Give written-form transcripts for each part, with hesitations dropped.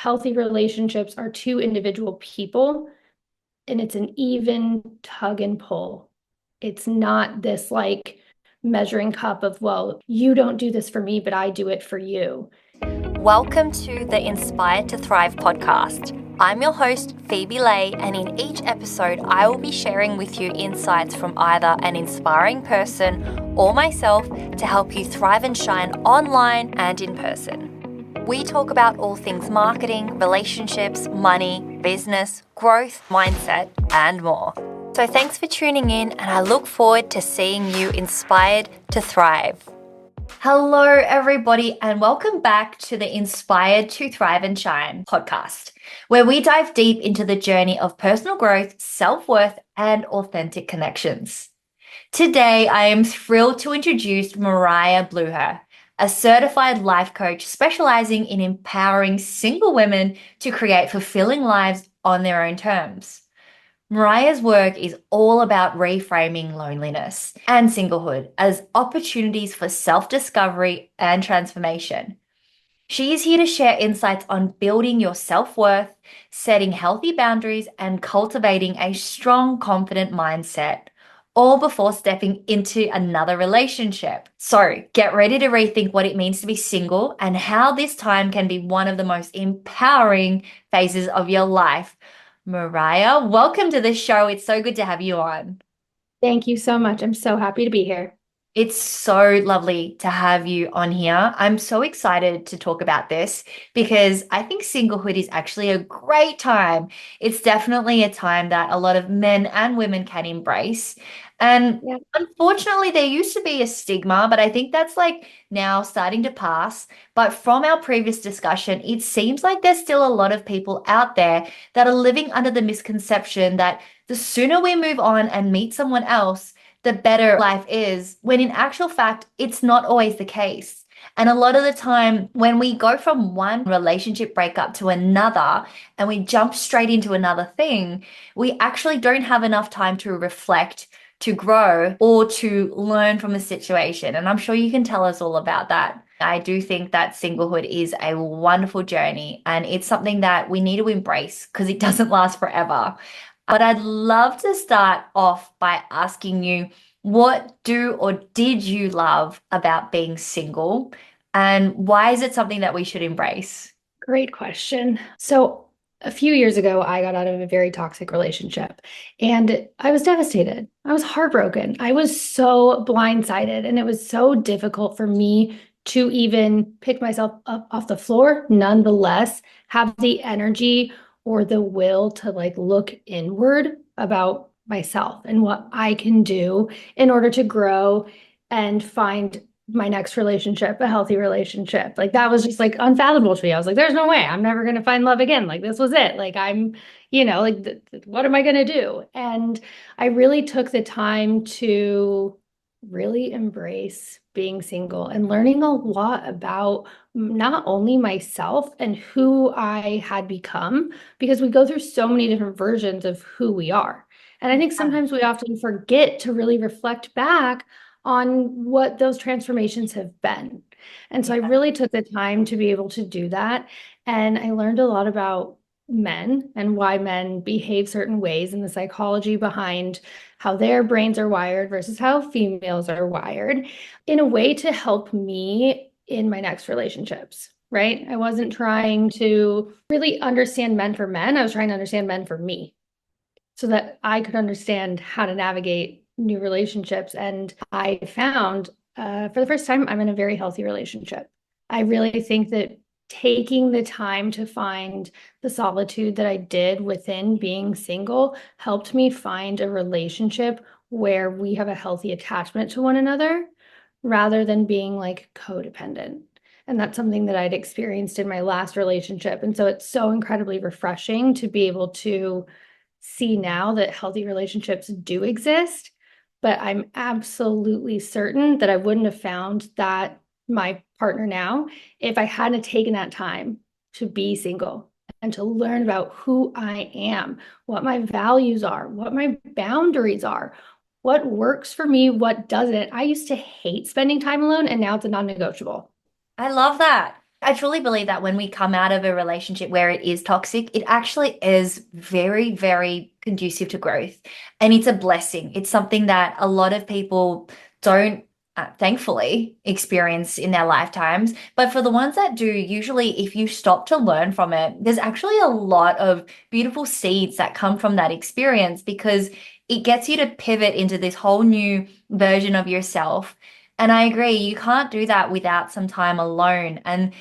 healthy relationships are two individual people, and it's an even tug and pull. It's not this like measuring cup of, well, you don't do this for me, but I do it for you. Welcome to the Inspired to Thrive podcast. I'm your host, Phoebe Lay, and in each episode, I will be sharing with you insights from either an inspiring person or myself to help you thrive and shine online and in person. We talk about all things marketing, relationships, money, business, growth, mindset, and more. So thanks for tuning in, and I look forward to seeing you inspired to thrive. Hello, everybody, and welcome back to the Inspired to Thrive and Shine podcast, where we dive deep into the journey of personal growth, self-worth, and authentic connections. Today, I am thrilled to introduce Mariah Blueher, a certified life coach specializing in empowering single women to create fulfilling lives on their own terms. Mariah's work is all about reframing loneliness and singlehood as opportunities for self-discovery and transformation. She is here to share insights on building your self-worth, setting healthy boundaries, and cultivating a strong, confident mindset, all before stepping into another relationship. So get ready to rethink what it means to be single and how this time can be one of the most empowering phases of your life. Mariah, welcome to the show. It's so good to have you on. Thank you so much. I'm so happy to be here. It's so lovely to have you on here. I'm so excited to talk about this because I think singlehood is actually a great time. It's definitely a time that a lot of men and women can embrace. And Yeah. unfortunately, there used to be a stigma, but I think that's like now starting to pass. But from our previous discussion, it seems like there's still a lot of people out there that are living under the misconception that the sooner we move on and meet someone else, the better life is, when in actual fact, it's not always the case. And a lot of the time, when we go from one relationship breakup to another and we jump straight into another thing, we actually don't have enough time to reflect, to grow, or to learn from the situation. And I'm sure you can tell us all about that. I do think that singlehood is a wonderful journey and it's something that we need to embrace because it doesn't last forever. But I'd love to start off by asking you, what do or did you love about being single? And why is it something that we should embrace? Great question. So a few years ago, I got out of a very toxic relationship and I was devastated. I was heartbroken. I was so blindsided, and it was so difficult for me to even pick myself up off the floor, nonetheless, have the energy or the will to like look inward about myself and what I can do in order to grow and find my next relationship, a healthy relationship. Like that was just like unfathomable to me. I was like, there's no way I'm never going to find love again. Like this was it. Like I'm, like what am I going to do? And I really took the time to really embrace being single and learning a lot about not only myself and who I had become, because we go through so many different versions of who we are. And I think sometimes we often forget to really reflect back on what those transformations have been. And so I really took the time to be able to do that. And I learned a lot about men and why men behave certain ways and the psychology behind how their brains are wired versus how females are wired in a way to help me in my next relationships. Right? I wasn't trying to really understand men for men. I was trying to understand men for me so that I could understand how to navigate new relationships. And I found for the first time, I'm in a very healthy relationship. I really think that taking the time to find the solitude that I did within being single helped me find a relationship where we have a healthy attachment to one another rather than being like codependent. And that's something that I'd experienced in my last relationship. And so it's so incredibly refreshing to be able to see now that healthy relationships do exist, but I'm absolutely certain that I wouldn't have found that my partner now if I hadn't taken that time to be single and to learn about who I am, what my values are, what my boundaries are, what works for me, what doesn't. I used to hate spending time alone, and now it's a non-negotiable. I love that. I truly believe that when we come out of a relationship where it is toxic, it actually is very, very conducive to growth. And it's a blessing. It's something that a lot of people don't, thankfully, experience in their lifetimes. But for the ones that do, usually if you stop to learn from it, there's actually a lot of beautiful seeds that come from that experience because it gets you to pivot into this whole new version of yourself. And I agree, you can't do that without some time alone. And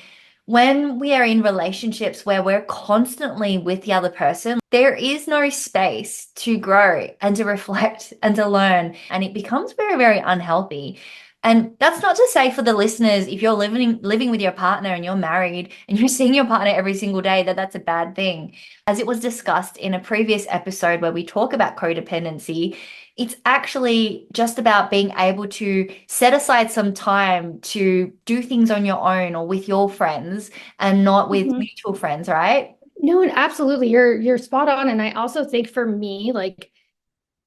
when we are in relationships where we're constantly with the other person, there is no space to grow and to reflect and to learn. And it becomes very, very unhealthy. And that's not to say for the listeners, if you're living with your partner and you're married and you're seeing your partner every single day, that that's a bad thing. As it was discussed in a previous episode where we talk about codependency, it's actually just about being able to set aside some time to do things on your own or with your friends and not with Mhm. mutual friends, right? No, and absolutely. You're spot on. And I also think for me, like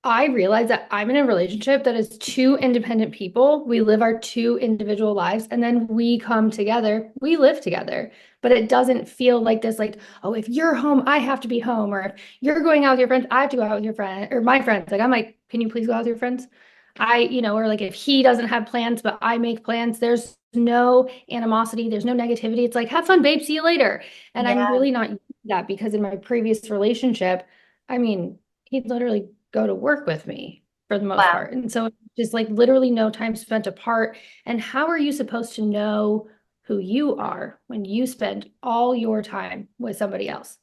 I realize that I'm in a relationship that is two independent people. We live our two individual lives and then we come together. We live together. But it doesn't feel like this, like, oh, if you're home, I have to be home. Or if you're going out with your friends, I have to go out with your friend or my friends. Like I'm like, can you please go out with your friends? Or like if he doesn't have plans, but I make plans, there's no animosity, there's no negativity. It's like, have fun, babe. See you later. And I'm Yeah. really not used to that because in my previous relationship, I mean, he'd literally go to work with me for the most Wow. part. And so it's just like literally no time spent apart. And how are you supposed to know who you are when you spend all your time with somebody else?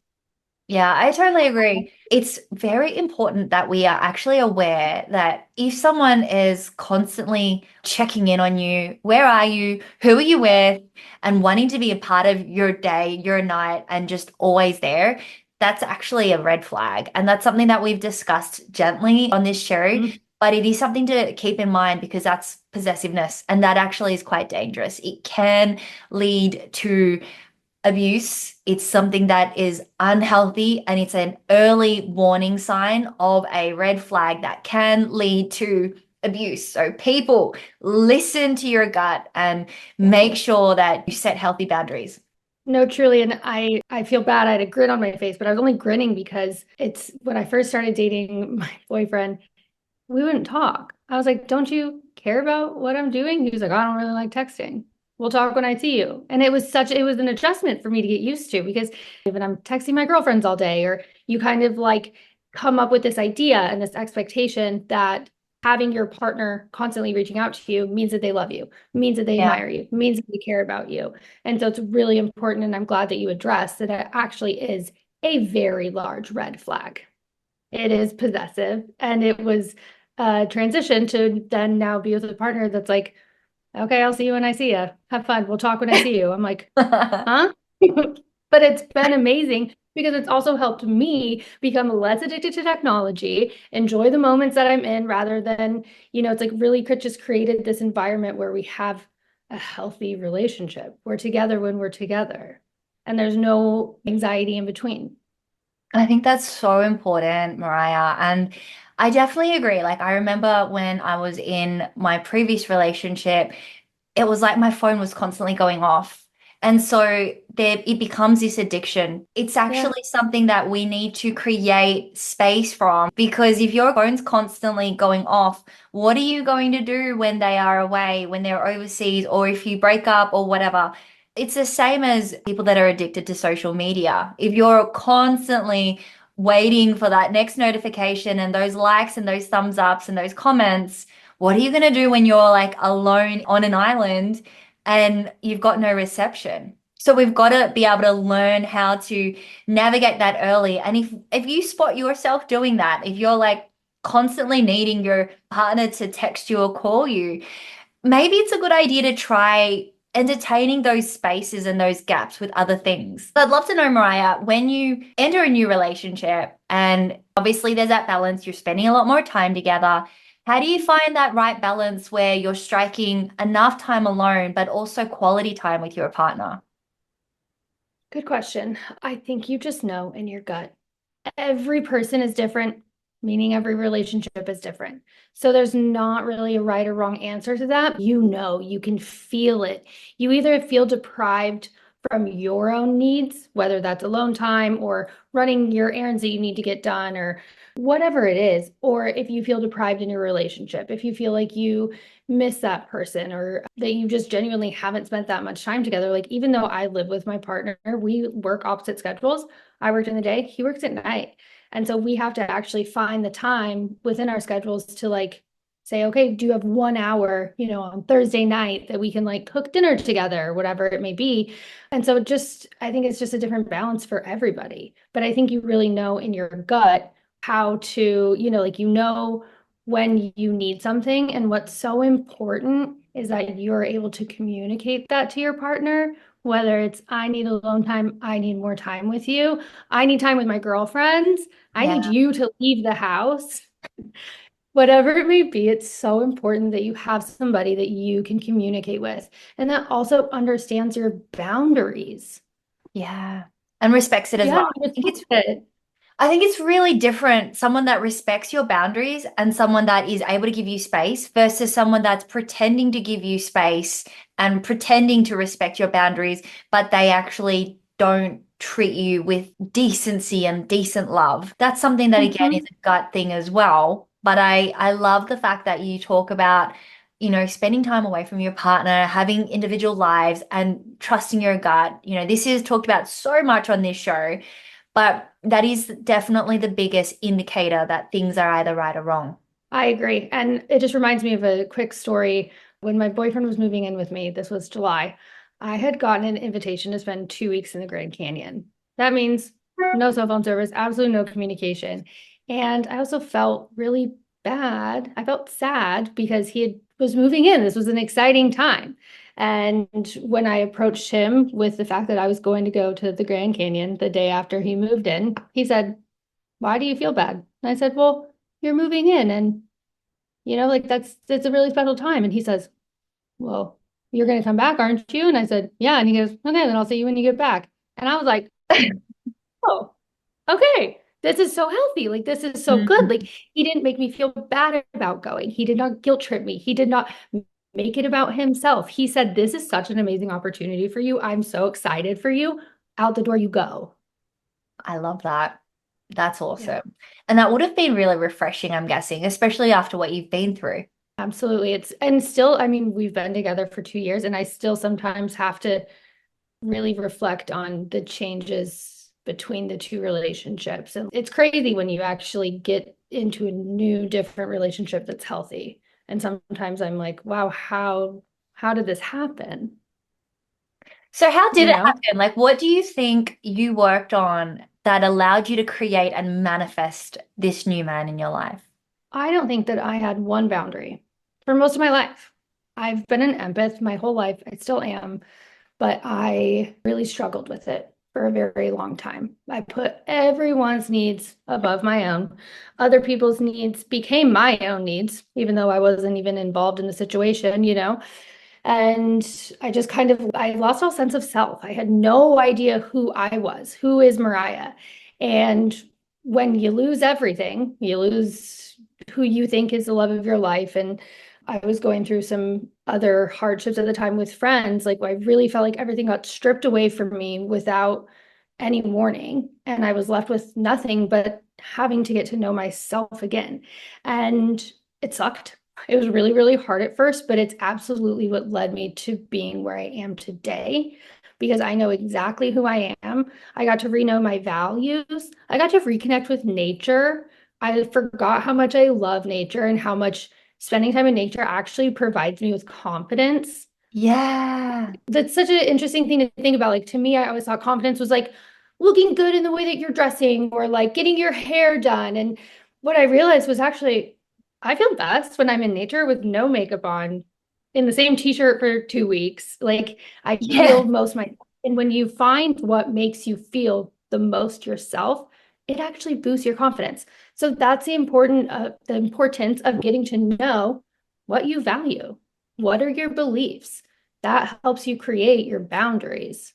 Yeah, I totally agree. It's very important that we are actually aware that if someone is constantly checking in on you, where are you? Who are you with? And wanting to be a part of your day, your night, and just always there, that's actually a red flag. And that's something that we've discussed gently on this show. Mhm. But it is something to keep in mind because that's possessiveness, and that actually is quite dangerous. It can lead to abuse. It's something that is unhealthy and it's an early warning sign of a red flag that can lead to abuse. So, people, listen to your gut and make sure that you set healthy boundaries. No, truly. And I feel bad. I had a grin on my face, but I was only grinning because it's when I first started dating my boyfriend, we wouldn't talk. I was like, don't you care about what I'm doing? He was like, I don't really like texting. We'll talk when I see you. And it was an adjustment for me to get used to because even I'm texting my girlfriends all day, or you kind of like come up with this idea and this expectation that having your partner constantly reaching out to you means that they love you, means that they Yeah. admire you, means that they care about you. And so it's really important. And I'm glad that you addressed that it actually is a very large red flag. It is possessive. And it was a transition to then now be with a partner that's like, okay, I'll see you when I see you. Have fun. We'll talk when I see you. I'm like, huh? But it's been amazing because it's also helped me become less addicted to technology, enjoy the moments that I'm in rather than, it's like really just created this environment where we have a healthy relationship. We're together when we're together, and there's no anxiety in between. I think that's so important, Mariah. And I definitely agree. Like, I remember when I was in my previous relationship, it was like my phone was constantly going off. And so there it becomes this addiction. It's Yeah. actually something that we need to create space from because if your phone's constantly going off, what are you going to do when they are away, when they're overseas, or if you break up or whatever? It's the same as people that are addicted to social media. If you're constantly waiting for that next notification and those likes and those thumbs ups and those comments, what are you going to do when you're like alone on an island and you've got no reception? So we've got to be able to learn how to navigate that early. And if you spot yourself doing that, if you're like constantly needing your partner to text you or call you, maybe it's a good idea to try entertaining those spaces and those gaps with other things. I'd love to know, Mariah, when you enter a new relationship and obviously there's that balance, you're spending a lot more time together. How do you find that right balance where you're striking enough time alone, but also quality time with your partner? Good question. I think you just know in your gut. Every person is different, meaning every relationship is different. So there's not really a right or wrong answer to that. You can feel it. You either feel deprived from your own needs, whether that's alone time or running your errands that you need to get done or whatever it is, or if you feel deprived in your relationship, if you feel like you miss that person or that you just genuinely haven't spent that much time together. Like, even though I live with my partner, we work opposite schedules. I work in the day, he works at night. And so we have to actually find the time within our schedules to like say, okay, do you have 1 hour, on Thursday night that we can like cook dinner together, or whatever it may be. And so I think it's just a different balance for everybody. But I think you really know in your gut how to, like, when you need something. And what's so important is that you're able to communicate that to your partner, whether it's, I need alone time, I need more time with you, I need time with my girlfriends, I need Yeah. you to leave the house. Whatever it may be, it's so important that you have somebody that you can communicate with and that also understands your boundaries. Yeah. And respects it as Yeah, well. respect it. I think it's really different. Someone that respects your boundaries and someone that is able to give you space versus someone that's pretending to give you space and pretending to respect your boundaries, but they actually don't treat you with decency and decent love. That's something that again is Mhm. a gut thing as well. But I love the fact that you talk about, spending time away from your partner, having individual lives and trusting your gut. This is talked about so much on this show. But that is definitely the biggest indicator that things are either right or wrong. I agree. And it just reminds me of a quick story. When my boyfriend was moving in with me, this was July, I had gotten an invitation to spend 2 weeks in the Grand Canyon. That means no cell phone service, absolutely no communication. And I also felt really bad. I felt sad because was moving in. This was an exciting time. And when I approached him with the fact that I was going to go to the Grand Canyon the day after he moved in, he said, "Why do you feel bad?" And I said, "Well, you're moving in and like it's a really special time." And he says, "Well, you're going to come back, aren't you?" And I said, "Yeah." And he goes, "Okay, then I'll see you when you get back." And I was like, "Oh, okay. This is so healthy. Like, this is so good." Mm, Like, he didn't make me feel bad about going. He did not guilt trip me. He did not make it about himself. He said, "This is such an amazing opportunity for you. I'm so excited for you. Out the door you go." I love that. That's Yeah. awesome. And that would have been really refreshing, I'm guessing, especially after what you've been through. Absolutely. And still, I mean, we've been together for 2 years, and I still sometimes have to really reflect on the changes between the two relationships. And it's crazy when you actually get into a new, different relationship that's healthy. And sometimes I'm like, wow, how did this happen? So, how did You it know? happen? Like, what do you think you worked on that allowed you to create and manifest this new man in your life? I don't think that I had one boundary for most of my life. I've been an empath my whole life. I still am. But I really struggled with it for a very long time. I put everyone's needs above my own. Other people's needs became my own needs, even though I wasn't even involved in the situation. And I just I lost all sense of self. I had no idea who I was. Who is Mariah? And when you lose everything, you lose who you think is the love of your life. And I was going through some other hardships at the time with friends. Like, I really felt like everything got stripped away from me without any warning. And I was left with nothing but having to get to know myself again. And it sucked. It was really, really hard at first, but it's absolutely what led me to being where I am today because I know exactly who I am. I got to re-know my values. I got to reconnect with nature. I forgot how much I love nature and how much spending time in nature actually provides me with confidence. Yeah. That's such an interesting thing to think about. Like, to me, I always thought confidence was like looking good in the way that you're dressing or like getting your hair done. And what I realized was actually I feel best when I'm in nature with no makeup on in the same t-shirt for 2 weeks. Like, I Yeah. feel most myself. And when you find what makes you feel the most yourself, it actually boosts your confidence. So that's the importance of getting to know what you value. What are your beliefs? That helps you create your boundaries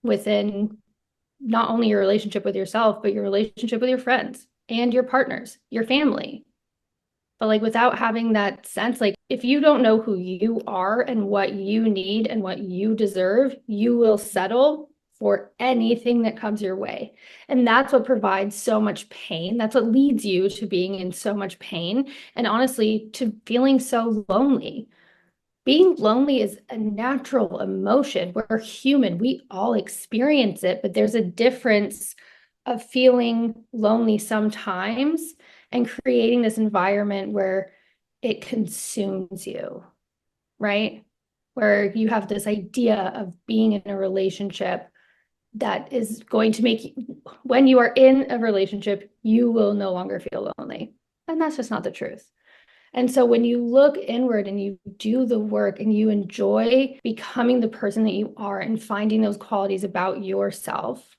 within not only your relationship with yourself, but your relationship with your friends and your partners, your family. But like, without having that sense, like, if you don't know who you are and what you need and what you deserve, you will settle for anything that comes your way. And that's what provides so much pain. That's what leads you to being in so much pain and honestly to feeling so lonely. Being lonely is a natural emotion. We're human. We all experience it, but there's a difference of feeling lonely sometimes and creating this environment where it consumes you, right? Where you have this idea of being in a relationship that is going to make you, when you are in a relationship, you will no longer feel lonely. And that's just not the truth. And so when you look inward and you do the work and you enjoy becoming the person that you are and finding those qualities about yourself,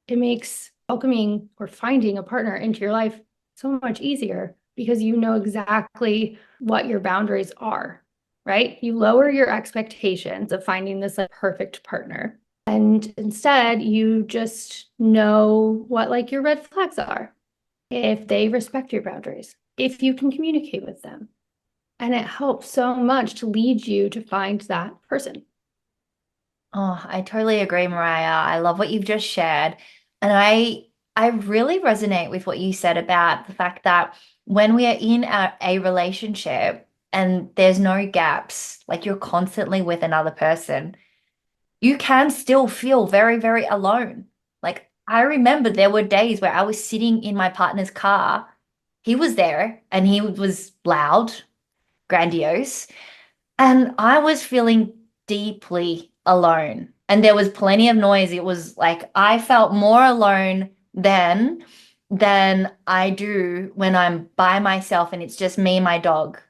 it makes welcoming or finding a partner into your life so much easier because you know exactly what your boundaries are, right? You lower your expectations of finding this like perfect partner. And instead, you just know what like your red flags are. If they respect your boundaries, if you can communicate with them. And it helps so much to lead you to find that person. Oh, I totally agree, Mariah. I love what you've just shared. And I really resonate with what you said about the fact that when we are in a relationship and there's no gaps, like you're constantly with another person, you can still feel very, very alone. Like I remember there were days where I was sitting in my partner's car. He was there and he was loud, grandiose. And I was feeling deeply alone. And there was plenty of noise. It was like I felt more alone than I do when I'm by myself and it's just me and my dog.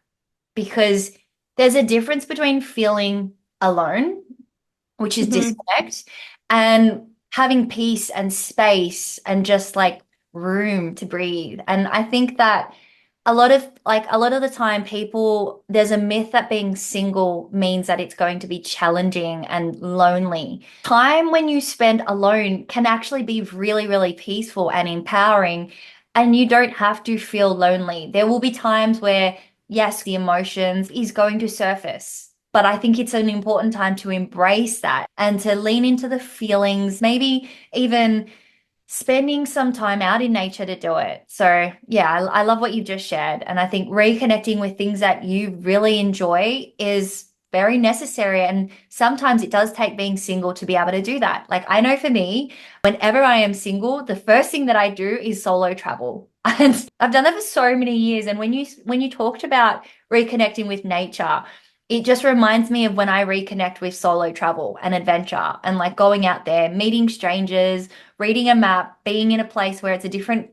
Because there's a difference between feeling alone, which is Mhm. disconnect, and having peace and space and just like room to breathe. And I think that a lot of the time people there's a myth that being single means that it's going to be challenging and lonely. Time when you spend alone can actually be really, really peaceful and empowering, and you don't have to feel lonely. There will be times where yes, the emotions is going to surface. But I think it's an important time to embrace that and to lean into the feelings, maybe even spending some time out in nature to do it. So, yeah, I love what you've just shared. And I think reconnecting with things that you really enjoy is very necessary. And sometimes it does take being single to be able to do that. Like, I know for me, whenever I am single, the first thing that I do is solo travel. And I've done that for so many years. And when you talked about reconnecting with nature, it just reminds me of when I reconnect with solo travel and adventure and like going out there, meeting strangers, reading a map, being in a place where it's a different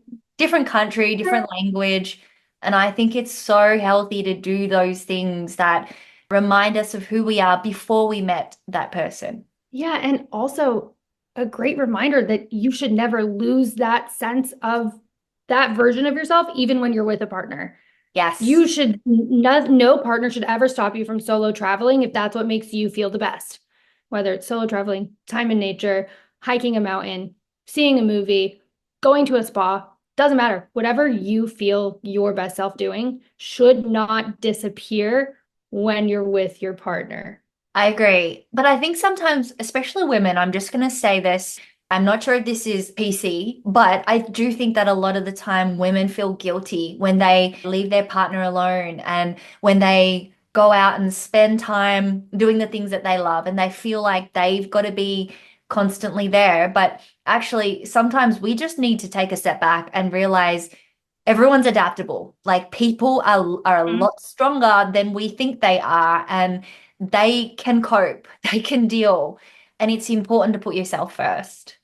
country, different language. And I think it's so healthy to do those things that remind us of who we are before we met that person. Yeah. And also a great reminder that you should never lose that sense of that version of yourself, even when you're with a partner. Yes. You should, no partner should ever stop you from solo traveling if that's what makes you feel the best. Whether it's solo traveling, time in nature, hiking a mountain, seeing a movie, going to a spa, doesn't matter. Whatever you feel your best self doing should not disappear when you're with your partner. I agree. But I think sometimes, especially women, I'm just going to say this. I'm not sure if this is PC, but I do think that a lot of the time women feel guilty when they leave their partner alone and when they go out and spend time doing the things that they love and they feel like they've got to be constantly there. But actually, sometimes we just need to take a step back and realize everyone's adaptable. Like people are a Mhm. lot stronger than we think they are, and they can cope, they can deal, and it's important to put yourself first.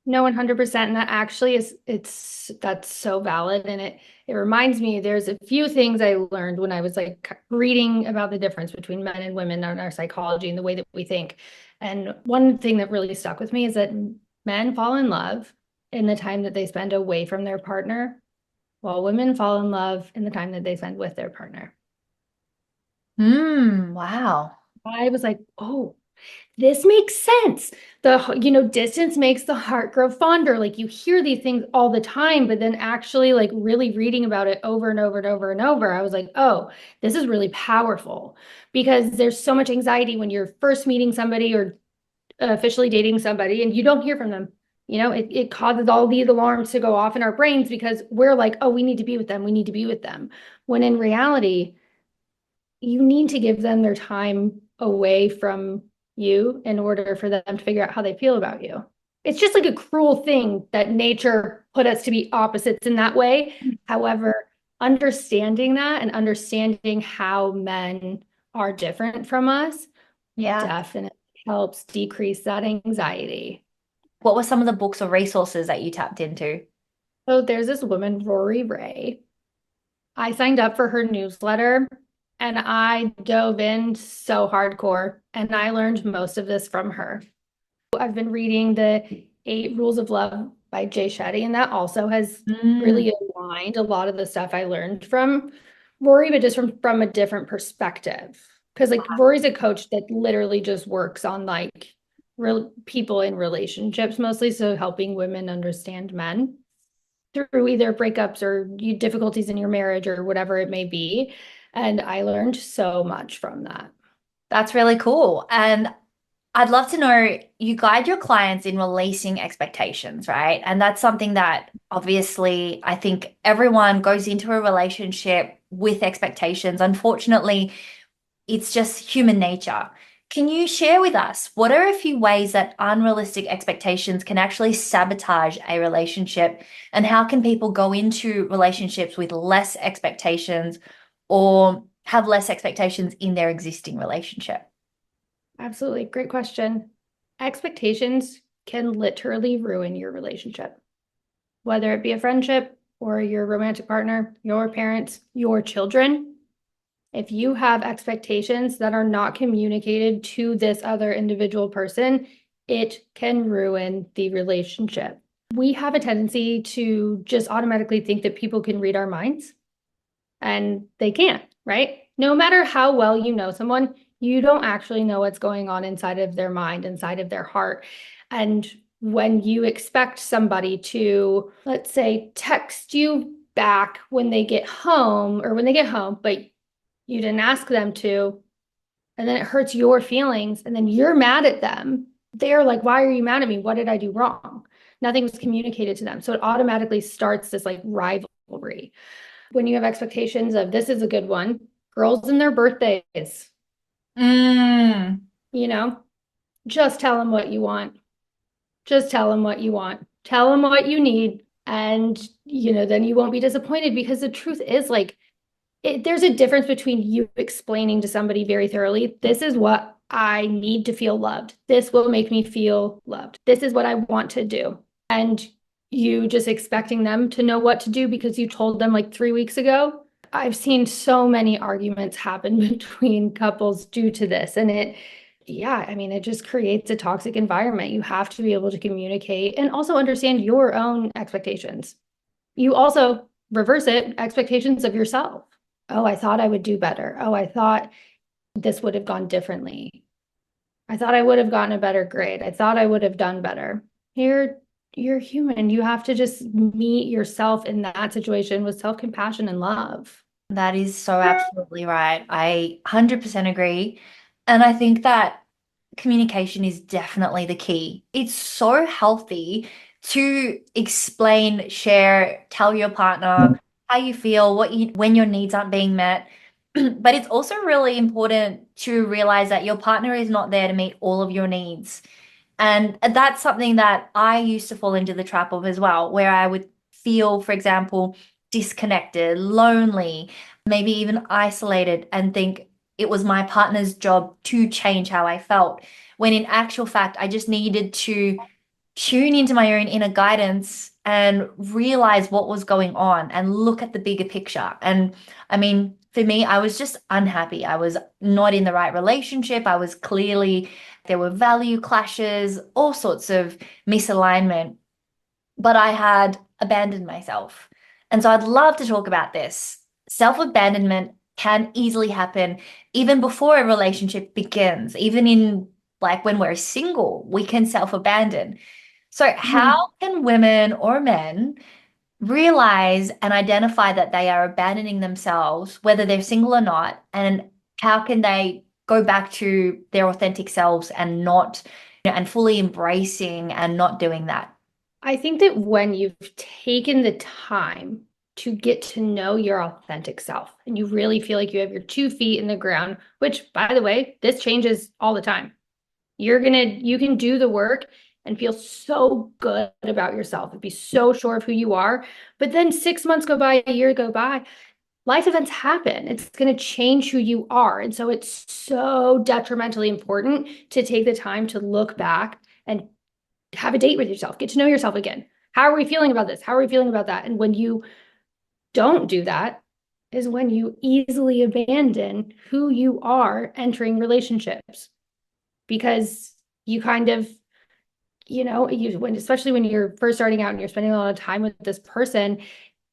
No, 100%. And that actually that's so valid. And it reminds me, there's a few things I learned when I was like reading about the difference between men and women and our psychology and the way that we think. And one thing that really stuck with me is that men fall in love in the time that they spend away from their partner, while women fall in love in the time that they spend with their partner. Wow. I was like, oh, this makes sense. Distance makes the heart grow fonder. Like you hear these things all the time, but then actually like really reading about it over and over and over and over, I was like, oh, this is really powerful because there's so much anxiety when you're first meeting somebody or officially dating somebody and you don't hear from them. It causes all these alarms to go off in our brains because we're like, oh, we need to be with them. We need to be with them. When in reality, you need to give them their time away from you in order for them to figure out how they feel about you. It's just like a cruel thing that nature put us to be opposites in that way. However, understanding that and understanding how men are different from us Yeah. definitely helps decrease that anxiety. What were some of the books or resources that you tapped into? So there's this woman, Rory Ray. I signed up for her newsletter and I dove in so hardcore and I learned most of this from her. I've been reading the 8 Rules of Love by Jay Shetty, and that also has Mm, really aligned a lot of the stuff I learned from Rory, but just from a different perspective. Because like Rory's a coach that literally just works on like real people in relationships mostly, so helping women understand men through either breakups or difficulties in your marriage or whatever it may be. And I learned so much from that. that's really cool. And I'd love to know, you guide your clients in releasing expectations, right? And that's something that obviously I think everyone goes into a relationship with expectations. Unfortunately, it's just human nature. Can you share with us what are a few ways that unrealistic expectations can actually sabotage a relationship? And how can people go into relationships with less expectations or have less expectations in their existing relationship? Absolutely. Great question. Expectations can literally ruin your relationship, whether it be a friendship or your romantic partner, your parents, your children. If you have expectations that are not communicated to this other individual person, it can ruin the relationship. We have a tendency to just automatically think that people can read our minds, and they can't, right? No matter how well you know someone, you don't actually know what's going on inside of their mind, inside of their heart. And when you expect somebody to, let's say, text you back when they get home or when they get home, but you didn't ask them to, and then it hurts your feelings, and then you're mad at them, they're like, why are you mad at me? What did I do wrong? Nothing was communicated to them. So it automatically starts this like rivalry. When you have expectations of this is a good one, girls and their birthdays, Mm, you know, just tell them what you want. Just tell them what you want. Tell them what you need. And, then you won't be disappointed because the truth is like, there's a difference between you explaining to somebody very thoroughly, this is what I need to feel loved. This will make me feel loved. This is what I want to do. And you just expecting them to know what to do because you told them like 3 weeks ago. I've seen so many arguments happen between couples due to this. And it just creates a toxic environment. You have to be able to communicate and also understand your own expectations. You also reverse it, expectations of yourself. Oh, I thought I would do better. Oh, I thought this would have gone differently. I thought I would have gotten a better grade. I thought I would have done better. You're human. You have to just meet yourself in that situation with self-compassion and love. that is so absolutely right. I 100% agree. And I think that communication is definitely the key. It's so healthy to explain, share, tell your partner how you feel, when your needs aren't being met. But it's also really important to realize that your partner is not there to meet all of your needs. And that's something that I used to fall into the trap of as well, where I would feel, for example, disconnected, lonely, maybe even isolated, and think it was my partner's job to change how I felt. When in actual fact, I just needed to tune into my own inner guidance and realize what was going on and look at the bigger picture. And I mean, for me, I was just unhappy. I was not in the right relationship. I was clearly, there were value clashes, all sorts of misalignment, but I had abandoned myself. And so I'd love to talk about this. Self-abandonment can easily happen even before a relationship begins, even in like when we're single, we can self-abandon. So, how Mhm. can women or men realize and identify that they are abandoning themselves, whether they're single or not? And how can they go back to their authentic selves and not and fully embracing and not doing that. I think that when you've taken the time to get to know your authentic self and you really feel like you have your 2 feet in the ground, which by the way, this changes all the time. You can do the work and feel so good about yourself and be so sure of who you are. But then 6 months go by, a year go by, life events happen. It's going to change who you are. And so it's so detrimentally important to take the time to look back and have a date with yourself, get to know yourself again. How are we feeling about this? How are we feeling about that? And when you don't do that, is when you easily abandon who you are entering relationships because you kind of, especially when you're first starting out and you're spending a lot of time with this person,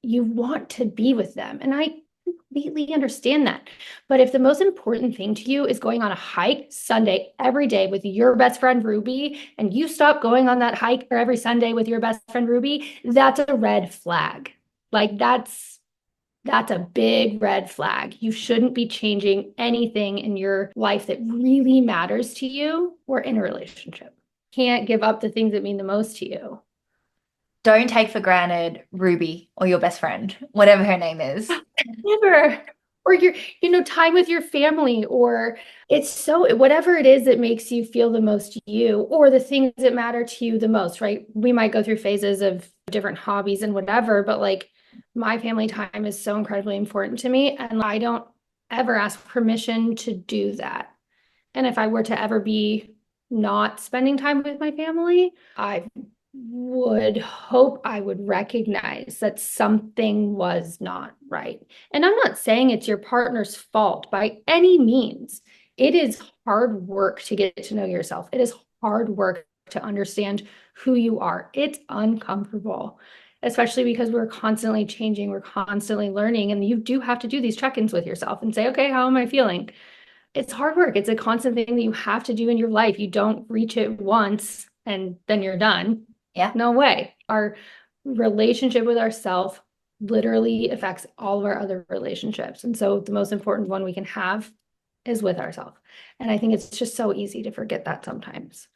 you want to be with them. And I completely understand that. But if the most important thing to you is going on a hike Sunday every day with your best friend Ruby, and you stop going on that hike or every Sunday with your best friend Ruby, that's a red flag. Like that's a big red flag. You shouldn't be changing anything in your life that really matters to you or in a relationship. Can't give up the things that mean the most to you. Don't take for granted Ruby or your best friend, whatever her name is. Never. Or time with your family, or it's so whatever it is that makes you feel the most you, or the things that matter to you the most, right? We might go through phases of different hobbies and whatever, but like my family time is so incredibly important to me, and I don't ever ask permission to do that. And if I were to ever be not spending time with my family, I would hope I would recognize that something was not right. And I'm not saying it's your partner's fault by any means. It is hard work to get to know yourself. It is hard work to understand who you are. It's uncomfortable, especially because we're constantly changing, we're constantly learning, and you do have to do these check-ins with yourself and say, okay, how am I feeling? It's hard work. It's a constant thing that you have to do in your life. You don't reach it once and then you're done. Yeah. No way. Our relationship with ourselves literally affects all of our other relationships. And so the most important one we can have is with ourselves. And I think it's just so easy to forget that sometimes.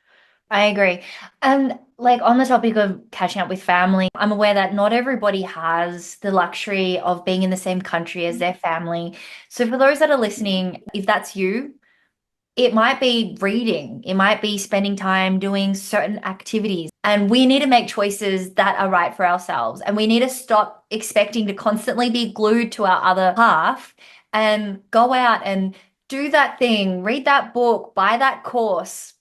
I agree. And like on the topic of catching up with family, I'm aware that not everybody has the luxury of being in the same country as their family. So for those that are listening, if that's you, it might be reading, it might be spending time doing certain activities. And we need to make choices that are right for ourselves. And we need to stop expecting to constantly be glued to our other half and go out and do that thing, read that book, buy that course.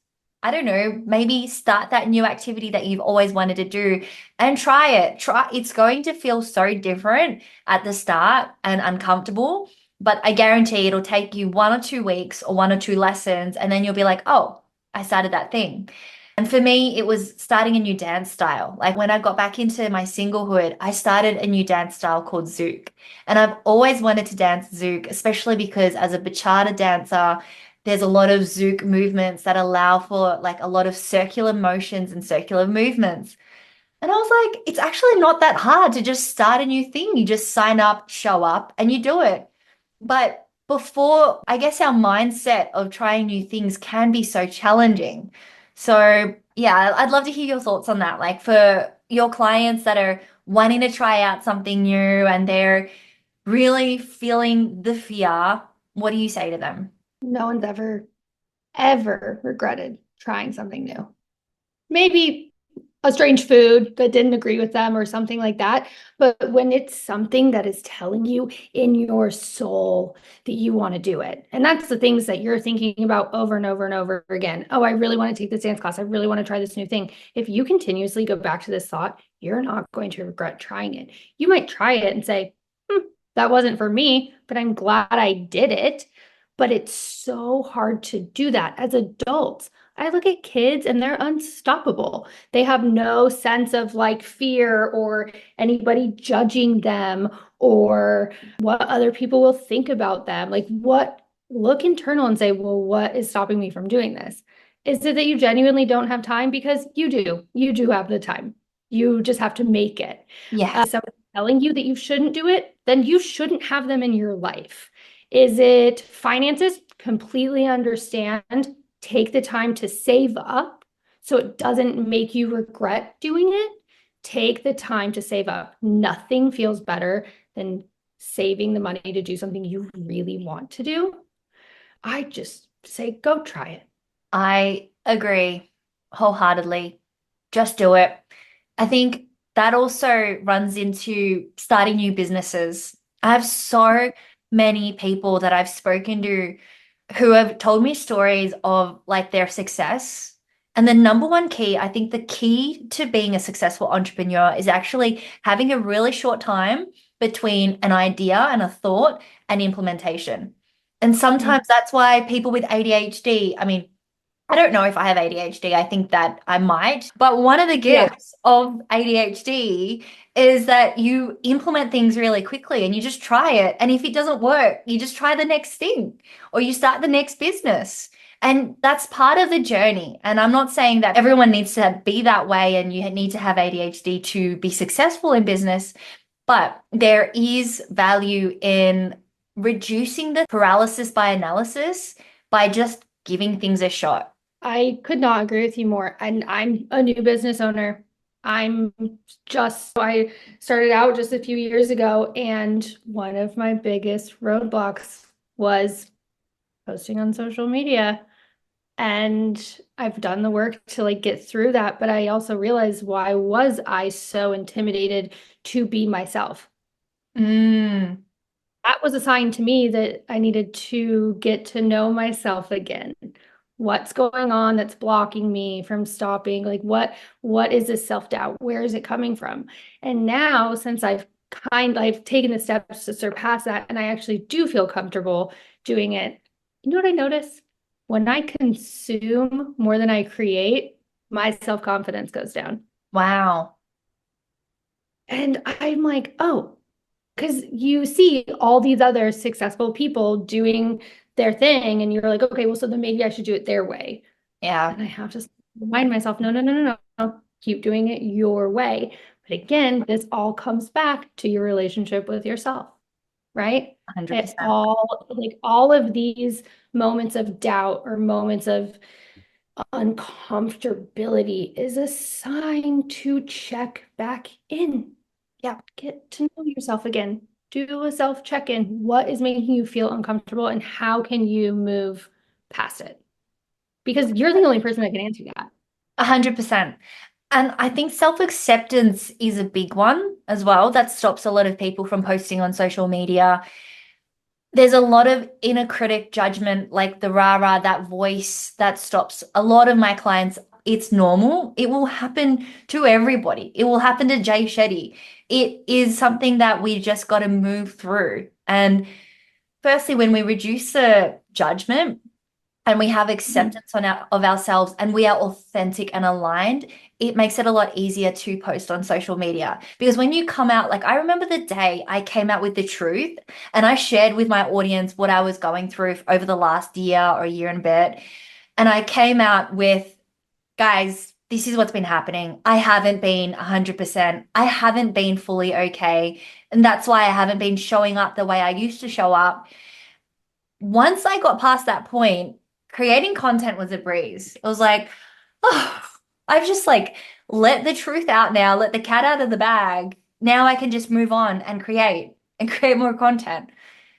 I don't know, maybe start that new activity that you've always wanted to do and try it. It's going to feel so different at the start and uncomfortable, but I guarantee it'll take you 1 or 2 weeks or 1 or 2 lessons, and then you'll be like, oh, I started that thing. And for me, it was starting a new dance style. Like when I got back into my singlehood, I started a new dance style called Zouk. And I've always wanted to dance Zouk, especially because as a bachata dancer, there's a lot of Zouk movements that allow for like a lot of circular motions and circular movements. And I was like, it's actually not that hard to just start a new thing. You just sign up, show up, and you do it. But before, I guess our mindset of trying new things can be so challenging. So, yeah, I'd love to hear your thoughts on that. Like for your clients that are wanting to try out something new and they're really feeling the fear, what do you say to them? No one's ever regretted trying something new. Maybe a strange food that didn't agree with them or something like that. But when it's something that is telling you in your soul that you want to do it, and that's the things that you're thinking about over and over and over again. Oh, I really want to take this dance class. I really want to try this new thing. If you continuously go back to this thought, you're not going to regret trying it. You might try it and say, that wasn't for me, but I'm glad I did it. But it's so hard to do that as adults. I look at kids and they're unstoppable. They have no sense of like fear or anybody judging them or what other people will think about them. Look internal and say, well, what is stopping me from doing this? Is it that you genuinely don't have time? Because you do have the time. You just have to make it. Yes. Someone telling you that you shouldn't do it, then you shouldn't have them in your life. Is it finances? Completely understand. Take the time to save up. so it doesn't make you regret doing it. Take the time to save up. Nothing feels better than saving the money to do something you really want to do. I just say, go try it. I agree wholeheartedly. Just do it. I think that also runs into starting new businesses. I have so many people that I've spoken to who have told me stories of like their success. And the number one key, I think the key to being a successful entrepreneur is actually having a really short time between an idea and a thought and implementation. And Mm. sometimes that's why people with ADHD, I mean, I don't know if I have ADHD. I think that I might. But one of the Yeah. gifts of ADHD is that you implement things really quickly and you just try it. And if it doesn't work, you just try the next thing or you start the next business. And that's part of the journey. And I'm not saying that everyone needs to be that way and you need to have ADHD to be successful in business, but there is value in reducing the paralysis by analysis by just giving things a shot. I could not agree with you more. And I'm a new business owner. I started out just a few years ago, and one of my biggest roadblocks was posting on social media. And I've done the work to like get through that, but I also realized, why was I so intimidated to be myself? Mm, That was a sign to me that I needed to get to know myself again. What's going on that's blocking me from stopping? Like what is this self-doubt? Where is it coming from? And now, since I've taken the steps to surpass that and I actually do feel comfortable doing it. You know what I notice? When I consume more than I create, my self-confidence goes down. wow. And I'm like, oh, because you see all these other successful people doing their thing, and you're like, okay, well, so then maybe I should do it their way. Yeah, And I have to remind myself, no, no, no, no, no, keep doing it your way. But again, this all comes back to your relationship with yourself, right? It 100%. all, like all of these moments of doubt or moments of uncomfortability is a sign to check back in. Yeah, Get to know yourself again. Do a self check-in. What is making you feel uncomfortable and how can you move past it? Because you're the only person that can answer that. 100%. And I think self-acceptance is a big one as well that stops a lot of people from posting on social media. There's a lot of inner critic judgment, like the rah-rah, that voice that stops a lot of my clients. It's normal. It will happen to everybody. It will happen to Jay Shetty. It is something that we just got to move through. And firstly, when we reduce the judgment and we have Mhm. acceptance of ourselves and we are authentic and aligned, it makes it a lot easier to post on social media. Because when you come out, like I remember the day I came out with the truth and I shared with my audience what I was going through over the last year or a year and a bit. And I came out with, guys, this is what's been happening. I haven't been 100%. I haven't been fully okay. And that's why I haven't been showing up the way I used to show up. Once I got past that point, creating content was a breeze. It was like, oh, I've just like let the truth out now, let the cat out of the bag. Now I can just move on and create more content.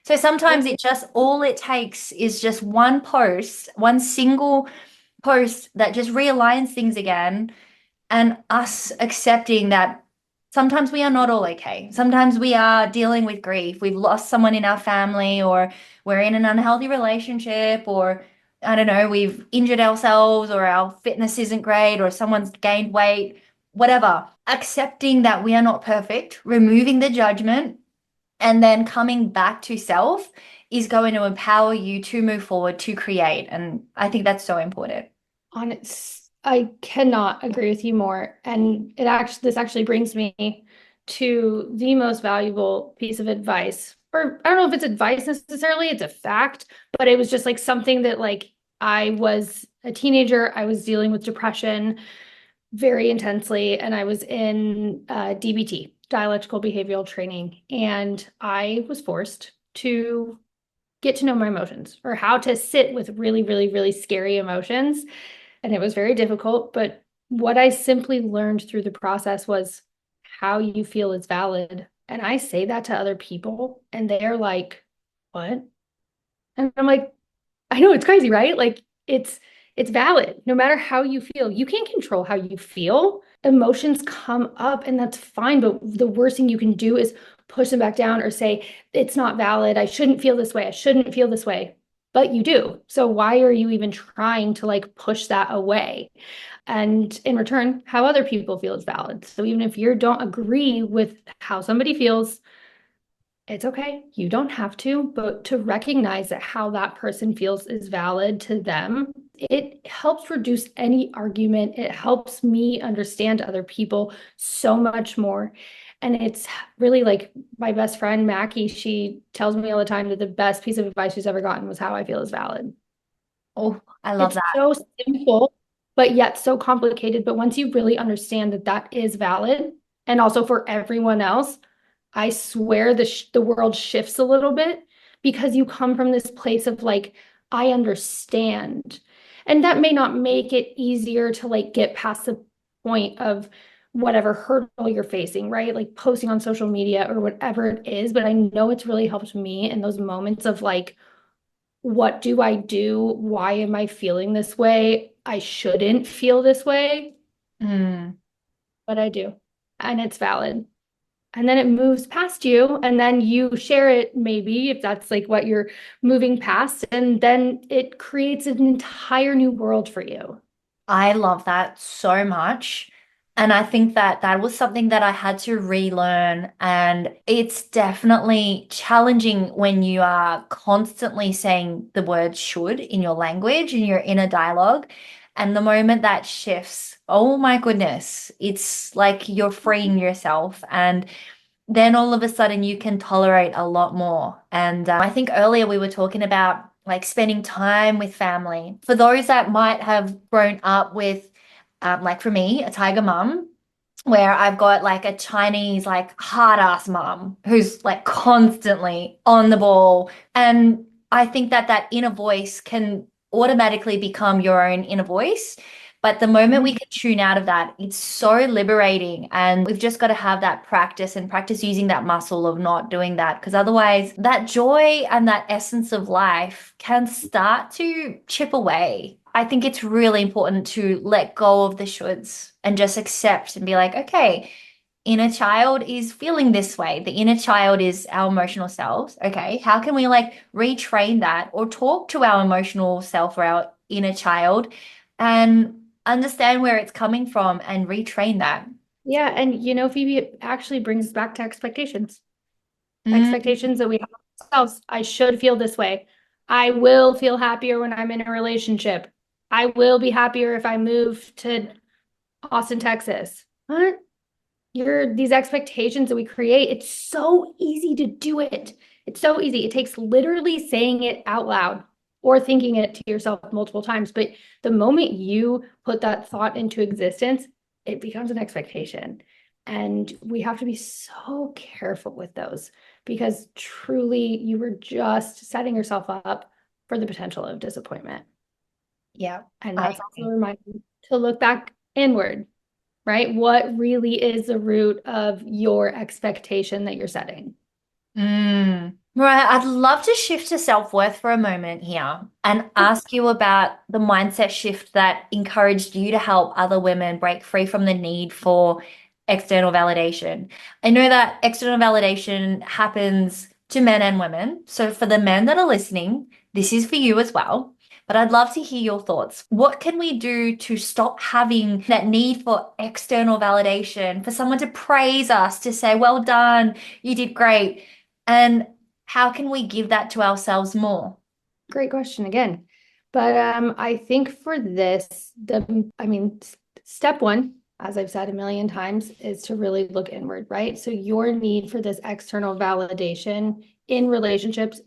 So sometimes Yep. it just all it takes is just one post, one single post that just realigns things again and us accepting that sometimes we are not all okay. Sometimes we are dealing with grief. We've lost someone in our family, or we're in an unhealthy relationship, or I don't know, we've injured ourselves, or our fitness isn't great, or someone's gained weight, whatever. Accepting that we are not perfect, removing the judgment, and then coming back to self is going to empower you to move forward, to create. And I think that's so important. I cannot agree with you more. And this actually brings me to the most valuable piece of advice. Or I don't know if it's advice necessarily, it's a fact, but it was just like something that like I was a teenager, I was dealing with depression very intensely, and I was in DBT, dialectical behavioral training, and I was forced to get to know my emotions or how to sit with really, really, really scary emotions. And it was very difficult, but what I simply learned through the process was how you feel is valid. And I say that to other people, and they're like, what? And I'm like, I know it's crazy, right? Like it's valid no matter how you feel. You can't control how you feel. Emotions come up and that's fine, but the worst thing you can do is push them back down or say it's not valid. I shouldn't feel this way. I shouldn't feel this way. But you do. So why are you even trying to like push that away? And in return, how other people feel is valid. So even if you don't agree with how somebody feels, it's okay. You don't have to, but to recognize that how that person feels is valid to them, it helps reduce any argument. It helps me understand other people so much more. And it's really like my best friend, Mackie, she tells me all the time that the best piece of advice she's ever gotten was how I feel is valid. Oh, I love It's that. so simple, but yet so complicated. But once you really understand that that is valid, and also for everyone else, I swear the world shifts a little bit because you come from this place of like, I understand. And that may not make it easier to like get past the point of whatever hurdle you're facing, right? Like posting on social media or whatever it is. But I know it's really helped me in those moments of like, what do I do? Why am I feeling this way? I shouldn't feel this way, Mm. but I do. And it's valid. And then it moves past you, and then you share it, maybe if that's like what you're moving past, and then it creates an entire new world for you. I love that so much. And I think that that was something that I had to relearn. And it's definitely challenging when you are constantly saying the word should in your language, in your inner dialogue. And the moment that shifts, oh my goodness, it's like you're freeing yourself. And then all of a sudden you can tolerate a lot more. And I think earlier we were talking about like spending time with family. For those that might have grown up with, like for me, a tiger mum, where I've got like a Chinese, like hard ass mum who's like constantly on the ball. And I think that that inner voice can automatically become your own inner voice. But the moment we Mhm. can tune out of that, it's so liberating. And we've just got to have that practice and practice using that muscle of not doing that. Because otherwise, that joy and that essence of life can start to chip away. I think it's really important to let go of the shoulds and just accept and be like, okay, inner child is feeling this way. The inner child is our emotional selves. Okay, how can we like retrain that or talk to our emotional self or our inner child and understand where it's coming from and retrain that? Yeah, and Phoebe, it actually brings us back to expectations. Mm, Expectations that we have of ourselves. I should feel this way. I will feel happier when I'm in a relationship. I will be happier if I move to Austin, Texas. What? You're these expectations that we create. It's so easy to do it. It's so easy. It takes literally saying it out loud or thinking it to yourself multiple times. But the moment you put that thought into existence, it becomes an expectation. And we have to be so careful with those because truly you were just setting yourself up for the potential of disappointment. yeah, And I that's also a agree. reminder to look back inward, right? What really is the root of your expectation that you're setting? Right, I'd love to shift to self-worth for a moment here and ask you about the mindset shift that encouraged you to help other women break free from the need for external validation. I know that external validation happens to men and women. So for the men that are listening, this is for you as well. But I'd love to hear your thoughts. What can we do to stop having that need for external validation, for someone to praise us, to say, well done, you did great? And how can we give that to ourselves more? Great question again. But I think for this, step one, as I've said a million times, is to really look inward, right? So your need for this external validation in relationships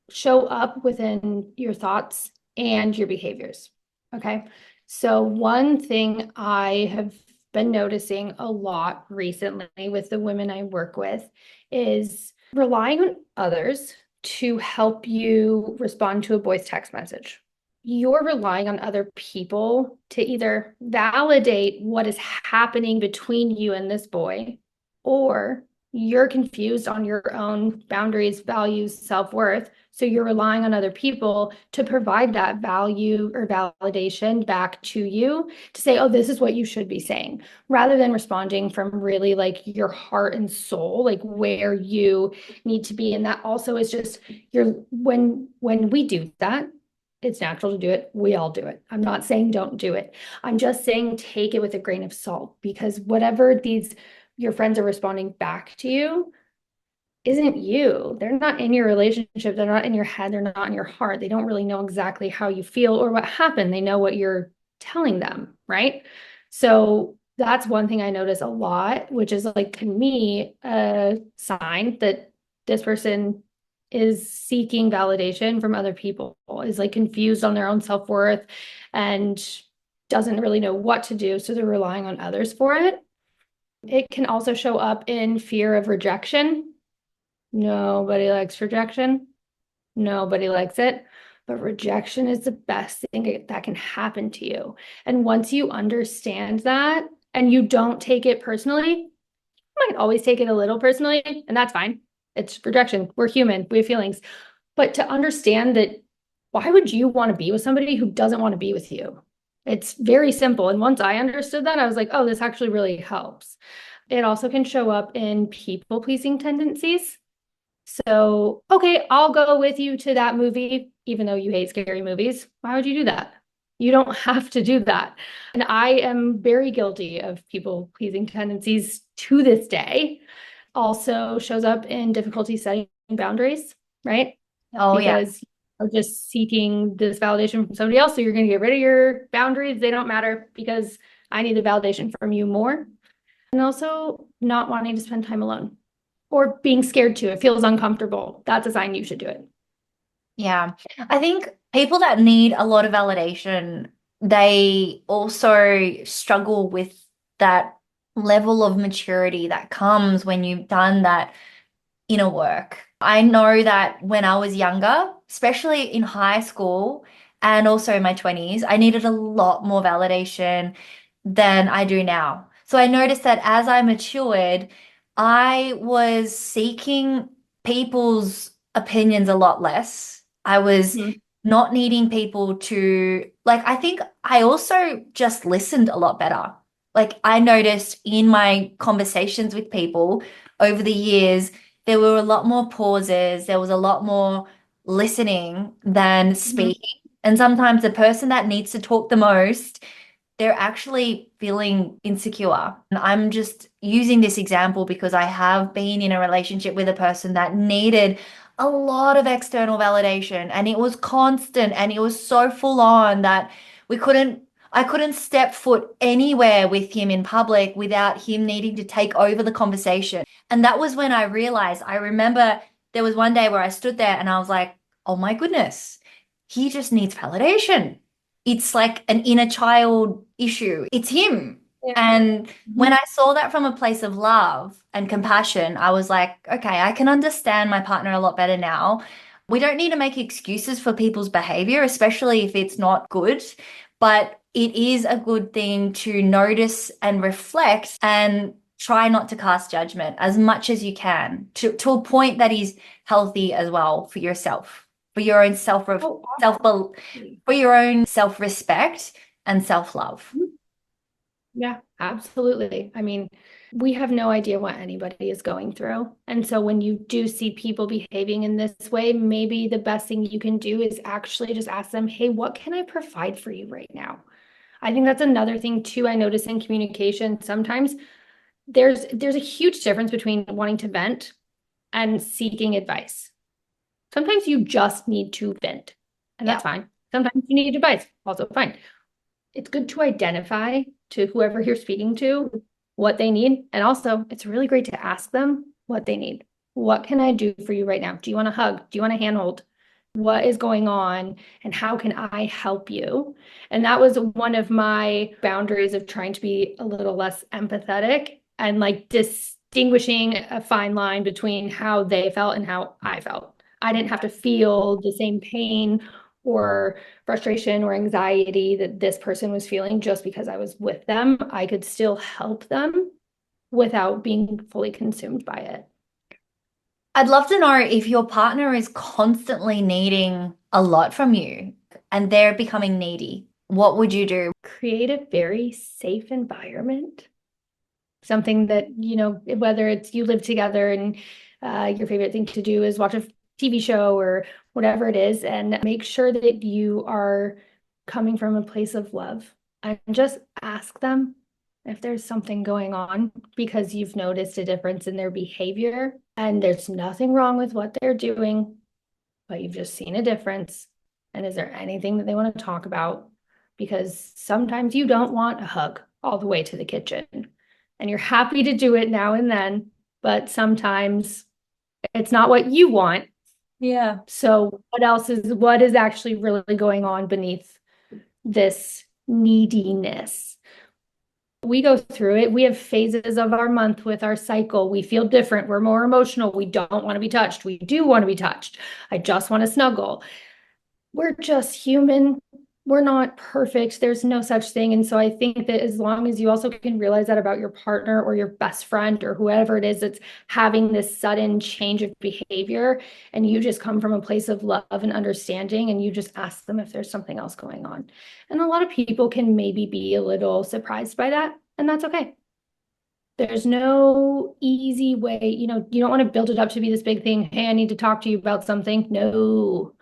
show up within your thoughts and your behaviors. Okay. So, one thing I have been noticing a lot recently with the women I work with is relying on others to help you respond to a voice text message. you're relying on other people to either validate what is happening between you and this boy, or you're confused on your own boundaries, values, self-worth. So you're relying on other people to provide that value or validation back to you to say, oh, this is what you should be saying, rather than responding from really like your heart and soul, like where you need to be. And that also is just when we do that, it's natural to do it. We all do it. I'm not saying don't do it. I'm just saying take it with a grain of salt, because whatever these your friends are responding back to you isn't you. They're not in your relationship. They're not in your head. They're not in your heart. They don't really know exactly how you feel or what happened. They know what you're telling them, right? So that's one thing I notice a lot, which is like to me a sign that this person is seeking validation from other people, is like confused on their own self-worth and doesn't really know what to do. So they're relying on others for it. It can also show up in fear of rejection. Nobody likes rejection. Nobody likes it. But rejection is the best thing that can happen to you. And once you understand that and you don't take it personally, you might always take it a little personally, and that's fine. It's rejection. We're human. We have feelings. But to understand that, why would you want to be with somebody who doesn't want to be with you? It's very simple. And once I understood that, I was like, oh, this actually really helps. It also can show up in people-pleasing tendencies. So, okay, I'll go with you to that movie, even though you hate scary movies. Why would you do that? You don't have to do that. And I am very guilty of people-pleasing tendencies to this day. Also shows up in difficulty setting boundaries, right? Oh, yeah. Because you're just seeking this validation from somebody else. So you're going to get rid of your boundaries. They don't matter because I need the validation from you more. And also not wanting to spend time alone or being scared to. It feels uncomfortable. That's a sign you should do it. Yeah. I think people that need a lot of validation, they also struggle with that level of maturity that comes when you've done that inner work. I know that when I was younger, especially in high school and also in my 20s, I needed a lot more validation than I do now. So I noticed that as I matured, I was seeking people's opinions a lot less. I was Mhm. not needing people to, like, I think I also just listened a lot better. Like, I noticed in my conversations with people over the years, there were a lot more pauses, there was a lot more listening than Mhm. speaking. And sometimes the person that needs to talk the most, they're actually feeling insecure. And I'm just using this example because I have been in a relationship with a person that needed a lot of external validation, and it was constant and it was so full on that we couldn't I couldn't step foot anywhere with him in public without him needing to take over the conversation. And that was when I realized, I remember there was one day where I stood there and I was like, oh my goodness, he just needs validation. It's like an inner child issue. It's him. Yeah. And when Mhm. I saw that from a place of love and compassion, I was like, okay, I can understand my partner a lot better now. We don't need to make excuses for people's behavior, especially if it's not good, but it is a good thing to notice and reflect and try not to cast judgment as much as you can to a point that is healthy as well for yourself, for your own Oh, self absolutely. for your own self-respect and self-love. Mhm. Yeah, absolutely. I mean, we have no idea what anybody is going through. And so when you do see people behaving in this way, maybe the best thing you can do is actually just ask them, hey, what can I provide for you right now? I think that's another thing too. I notice in communication, sometimes there's a huge difference between wanting to vent and seeking advice. Sometimes you just need to vent, and Yeah. that's fine. Sometimes you need advice, also fine. It's good to identify to whoever you're speaking to what they need. And also, it's really great to ask them what they need. What can I do for you right now? Do you want a hug? Do you want a handhold? What is going on? And how can I help you? And that was one of my boundaries of trying to be a little less empathetic and like distinguishing a fine line between how they felt and how I felt. I didn't have to feel the same pain or frustration or anxiety that this person was feeling just because I was with them. I could still help them without being fully consumed by it. I'd love to know if your partner is constantly needing a lot from you and they're becoming needy. What would you do? Create a very safe environment. Something that, whether it's you live together and your favorite thing to do is watch a TV show or whatever it is, and make sure that you are coming from a place of love and just ask them if there's something going on because you've noticed a difference in their behavior and there's nothing wrong with what they're doing, but you've just seen a difference. And is there anything that they want to talk about? Because sometimes you don't want a hug all the way to the kitchen and you're happy to do it now and then, but sometimes it's not what you want. Yeah. So what is actually really going on beneath this neediness? We go through it. We have phases of our month with our cycle. We feel different. We're more emotional. We don't want to be touched. We do want to be touched. I just want to snuggle. We're just human. We're not perfect. There's no such thing. And so I think that as long as you also can realize that about your partner or your best friend or whoever it is that's having this sudden change of behavior, and you just come from a place of love and understanding, and you just ask them if there's something else going on. And a lot of people can maybe be a little surprised by that, and that's okay. There's no easy way, you don't want to build it up to be this big thing. Hey, I need to talk to you about something. No,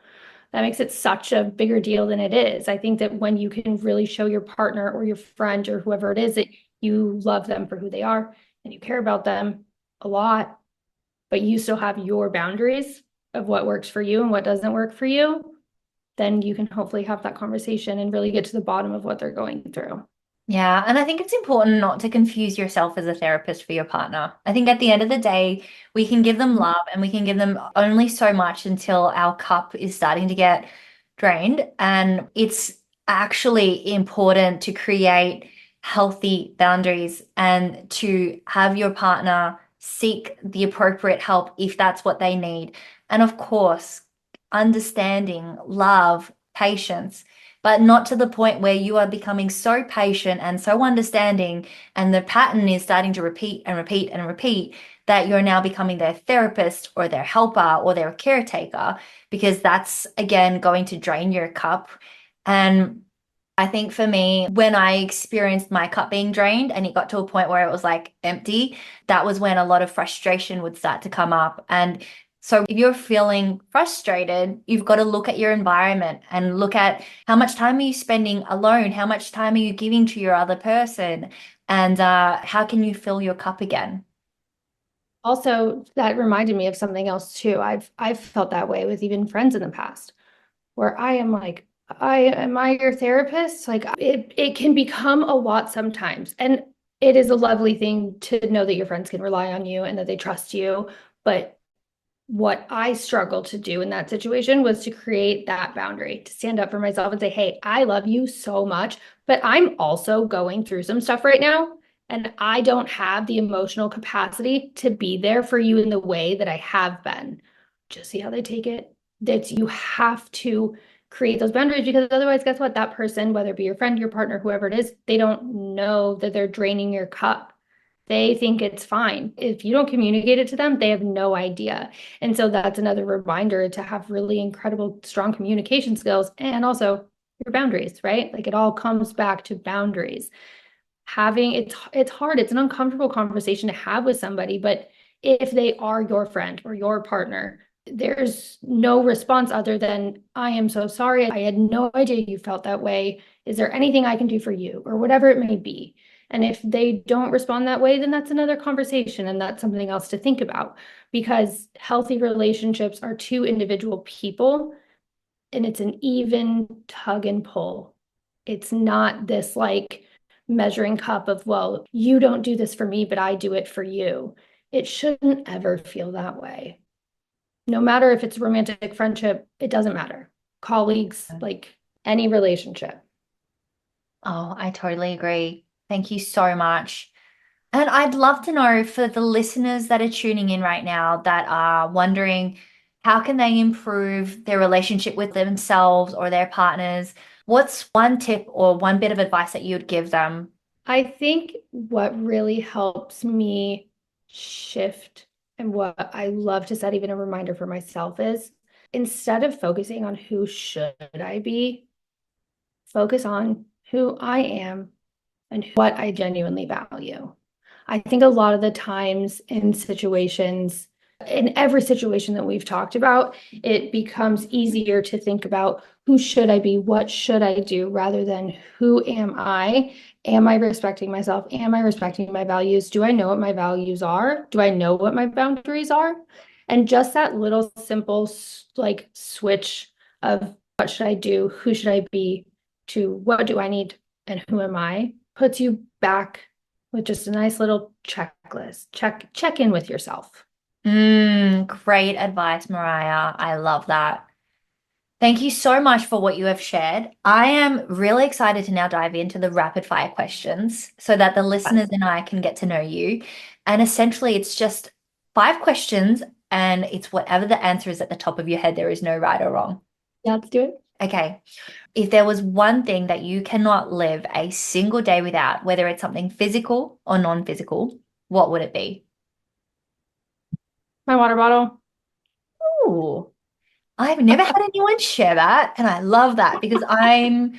that makes it such a bigger deal than it is. I think that when you can really show your partner or your friend or whoever it is that you love them for who they are and you care about them a lot, but you still have your boundaries of what works for you and what doesn't work for you, then you can hopefully have that conversation and really get to the bottom of what they're going through. Yeah, and I think it's important not to confuse yourself as a therapist for your partner. I think at the end of the day, we can give them love and we can give them only so much until our cup is starting to get drained. And it's actually important to create healthy boundaries and to have your partner seek the appropriate help if that's what they need. And of course, understanding, love, patience, but not to the point where you are becoming so patient and so understanding, and the pattern is starting to repeat and repeat and repeat that you're now becoming their therapist or their helper or their caretaker, because that's again going to drain your cup. And I think for me, when I experienced my cup being drained and it got to a point where it was like empty, that was when a lot of frustration would start to come up. And so if you're feeling frustrated, you've got to look at your environment and look at how much time are you spending alone? How much time are you giving to your other person? And how can you fill your cup again? Also, that reminded me of something else too. I've felt that way with even friends in the past, where I am like, am I your therapist? Like it can become a lot sometimes. And it is a lovely thing to know that your friends can rely on you and that they trust you. But what I struggled to do in that situation was to create that boundary, to stand up for myself and say, hey, I love you so much, but I'm also going through some stuff right now. And I don't have the emotional capacity to be there for you in the way that I have been. Just see how they take it. That you have to create those boundaries, because otherwise, guess what? That person, whether it be your friend, your partner, whoever it is, they don't know that they're draining your cup. They think it's fine. If you don't communicate it to them, they have no idea. And so that's another reminder to have really incredible, strong communication skills and also your boundaries, right? Like it all comes back to boundaries. Having it's hard. It's an uncomfortable conversation to have with somebody, but if they are your friend or your partner, there's no response other than, I am so sorry. I had no idea you felt that way. Is there anything I can do for you? Or whatever it may be. And if they don't respond that way, then that's another conversation and that's something else to think about, because healthy relationships are two individual people and it's an even tug and pull. It's not this like measuring cup of, well, you don't do this for me, but I do it for you. It shouldn't ever feel that way. No matter if it's romantic friendship, it doesn't matter. Colleagues, like any relationship. Oh, I totally agree. Thank you so much. And I'd love to know for the listeners that are tuning in right now that are wondering, How can they improve their relationship with themselves or their partners? What's one tip or one bit of advice that you would give them? I think what really helps me shift and what I love to set even a reminder for myself is instead of focusing on who should I be, focus on who I am and what I genuinely value. I think a lot of the times in situations, in every situation that we've talked about, it becomes easier to think about who should I be? What should I do? Rather than who am I? Am I respecting myself? Am I respecting my values? Do I know what my values are? Do I know what my boundaries are? And just that little simple like switch of what should I do? Who should I be? To what do I need and who am I puts you back with just a nice little checklist. Check in with yourself. Great advice, Mariah. I love that. Thank you so much for what you have shared. I am really excited to now dive into the rapid fire questions so that the listeners and I can get to know you. And essentially, it's just 5 questions, and it's whatever the answer is at the top of your head. There is no right or wrong. Yeah, let's do it. Okay. If there was one thing that you cannot live a single day without, whether it's something physical or non-physical, what would it be? My water bottle. Ooh, I've never had anyone share that, and I love that because I'm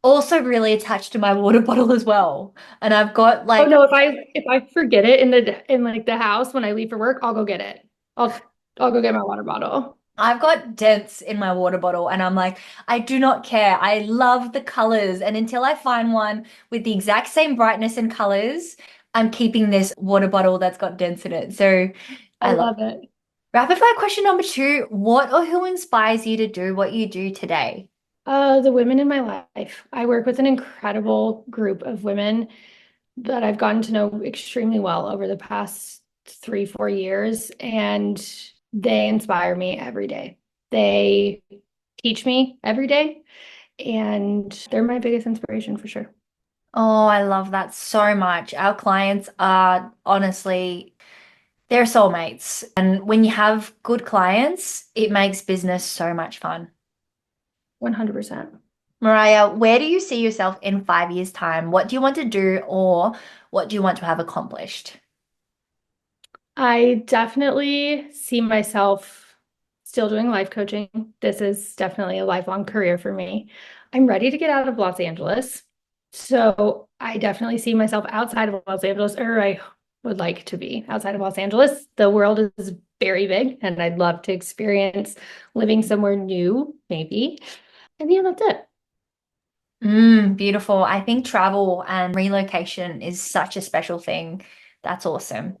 also really attached to my water bottle as well. And I've got Oh like no, if I forget it in like the house when I leave for work, I'll go get it. I'll I'll go get my water bottle. I've got dents in my water bottle, and I'm like, I do not care. I love the colors, and until I find one with the exact same brightness and colors, I'm keeping this water bottle that's got dents in it. So I I love. love it. Rapid fire question number 2. What or who inspires you to do what you do today? The women in my life. I work with an incredible group of women that I've gotten to know extremely well over the past 3, 4 years, and they inspire me every day. They teach me every day, and they're my biggest inspiration for sure. Oh, I love that so much. Our clients are honestly, they're soulmates. And when you have good clients, it makes business so much fun. 100%. Mariah, where do you see yourself in 5 years' time? What do you want to do, or what do you want to have accomplished? I definitely see myself still doing life coaching. This is definitely a lifelong career for me. I'm ready to get out of Los Angeles. So I definitely see myself outside of Los Angeles, or I would like to be outside of Los Angeles. The world is very big, and I'd love to experience living somewhere new, maybe. And yeah, that's it. Beautiful. I think travel and relocation is such a special thing. That's awesome.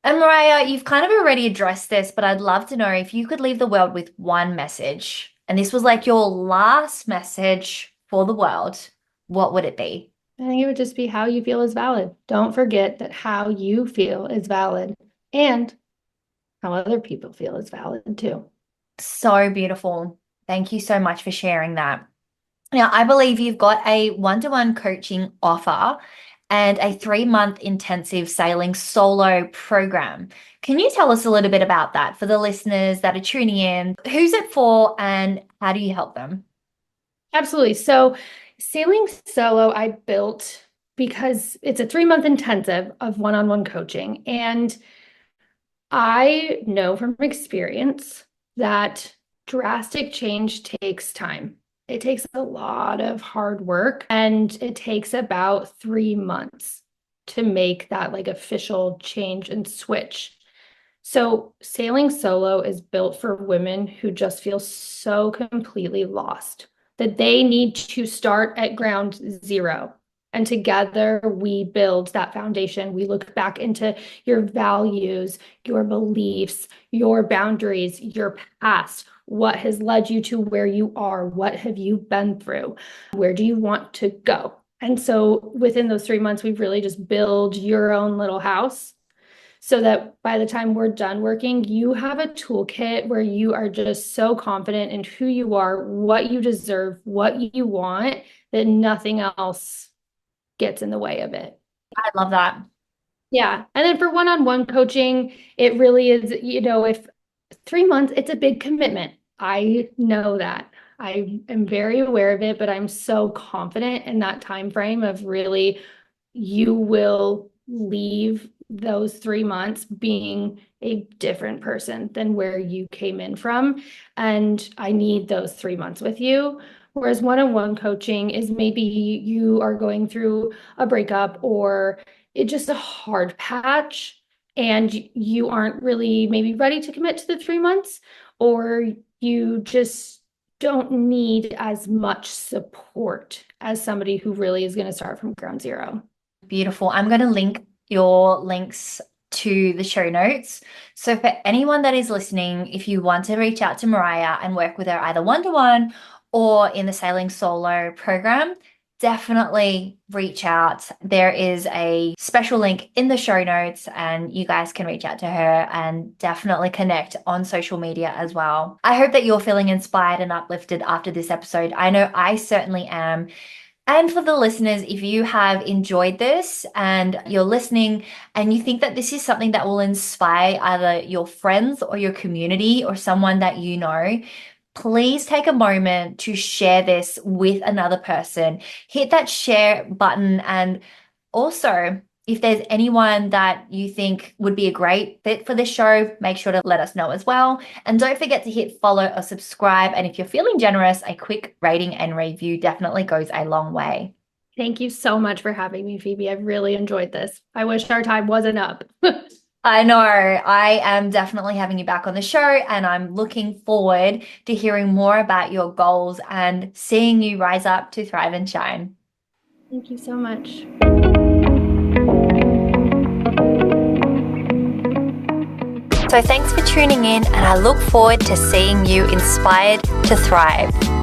And Mariah, you've kind of already addressed this, but I'd love to know if you could leave the world with one message, and this was like your last message for the world, what would it be? I think it would just be how you feel is valid. Don't forget that how you feel is valid and how other people feel is valid too. So beautiful. Thank you so much for sharing that. Now, I believe you've got a one-to-one coaching offer and a 3-month intensive sailing solo program. Can you tell us a little bit about that for the listeners that are tuning in? Who's it for and how do you help them? Absolutely. So, sailing solo, I built because it's a 3 month intensive of one on one coaching. And I know from experience that drastic change takes time. It takes a lot of hard work, and it takes about 3 months to make that like official change and switch. So, sailing solo is built for women who just feel so completely lost that they need to start at ground zero. And together we build that foundation. We look back into your values, your beliefs, your boundaries, your past. What has led you to where you are? What have you been through? Where do you want to go? And so within those 3 months, we really just build your own little house so that by the time we're done working, you have a toolkit where you are just so confident in who you are, what you deserve, what you want, that nothing else gets in the way of it. I love that. Yeah. And then for one-on-one coaching, it really is, if 3 months, it's a big commitment. I know that. I am very aware of it, but I'm so confident in that time frame of really you will leave those 3 months being a different person than where you came in from. And I need those 3 months with you. Whereas one-on-one coaching is maybe you are going through a breakup or it's just a hard patch and you aren't really maybe ready to commit to the 3 months, or you just don't need as much support as somebody who really is going to start from ground zero. Beautiful. I'm going to link your links to the show notes. So for anyone that is listening, if you want to reach out to Mariah and work with her either one-to-one or in the Sailing Solo program, definitely reach out. There is a special link in the show notes and you guys can reach out to her and definitely connect on social media as well. I hope that you're feeling inspired and uplifted after this episode. I know I certainly am. And for the listeners, if you have enjoyed this and you're listening and you think that this is something that will inspire either your friends or your community or someone that you know, please take a moment to share this with another person. Hit that share button. And also, if there's anyone that you think would be a great fit for this show, make sure to let us know as well. And don't forget to hit follow or subscribe. And if you're feeling generous, a quick rating and review definitely goes a long way. Thank you so much for having me, Phoebe. I've really enjoyed this. I wish our time wasn't up. I know. I am definitely having you back on the show, and I'm looking forward to hearing more about your goals and seeing you rise up to thrive and shine. Thank you so much. So thanks for tuning in, and I look forward to seeing you inspired to thrive.